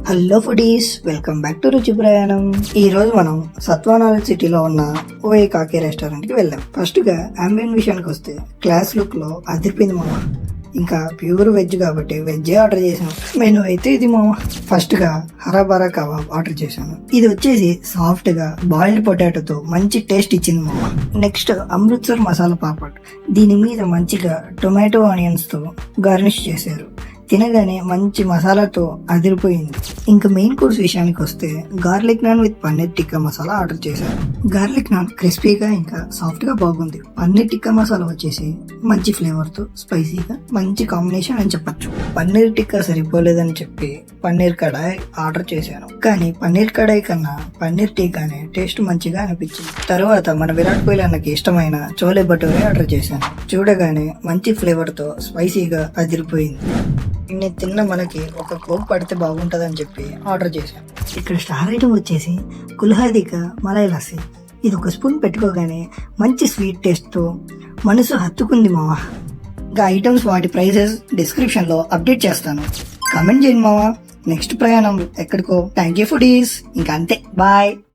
Hello foodies, welcome back to రుచి ప్రయాణం. ఈ రోజు మనం సత్వానాల్ సిటీలో ఉన్న ఓఏ కాకి రెస్టారెంట్ కి వెళ్ళాం. ఫస్ట్ గా అంబియన్ విషయానికి వస్తే క్లాస్ లుక్ లో అదిరిపోయింది మామ. ఇంకా ప్యూర్ వెజ్ కాబట్టి వెజ్ ఆర్డర్ చేసాను. మెనూ అయితే ఇది మామ. ఫస్ట్ గా హరాబరా కబాబ్ ఆర్డర్ చేశాను. ఇది వచ్చేసి సాఫ్ట్ గా బాయిల్డ్ పొటాటోతో మంచి టేస్ట్ ఇచ్చింది మామ. నెక్స్ట్ అమృత్సర్ మసాలా పాపడ్, దీని మీద మంచిగా టొమాటో ఆనియన్స్ తో గార్నిష్ చేశారు. తినగానే మంచి మసాలాతో అదిరిపోయింది. ఇంకా మెయిన్ కోర్స్ విషయానికి వస్తే garlic non with paneer tikka masala order చేశాను. గార్లిక్ నాన్ క్రిస్పీగా ఇంకా సాఫ్ట్ గా బాగుంది. పన్నీర్ టిక్కా మసాలా వచ్చేసి మంచి ఫ్లేవర్ తో స్పైసీగా మంచి కాంబినేషన్ అని చెప్పొచ్చు. పన్నీర్ టిక్కా సరిపోలేదని చెప్పి పన్నీర్ కడాయ్ ఆర్డర్ చేశాను. కానీ పన్నీర్ కడాయ్ కన్నా పన్నీర్ టిక్కానే టేస్ట్ మంచిగా అనిపించింది. తర్వాత మన విరాట్ కోహ్లీ అన్నకి ఇష్టమైన చోలే భటూరే ఆర్డర్ చేశాను. చూడగానే మంచి ఫ్లేవర్ తో స్పైసీగా అదిరిపోయింది. నేను తిన్న మనకి ఒక కోక్ పడితే బాగుంటుందని చెప్పి ఆర్డర్ చేశాను. ఇక్కడ స్టార్ ఐటమ్ వచ్చేసి కుల్హాదిక మలై లస్సీ. ఇది ఒక స్పూన్ పెట్టుకోగానే మంచి స్వీట్ టేస్ట్తో మనసు హత్తుకుంది మావా. ఇంకా ఐటమ్స్ వాటి ప్రైసెస్ డిస్క్రిప్షన్లో అప్డేట్ చేస్తాను, కమెంట్ చేయండి మావా. నెక్స్ట్ ప్రయాణం ఎక్కడికో. Thank you foodies. ఇంకా అంతే, బాయ్.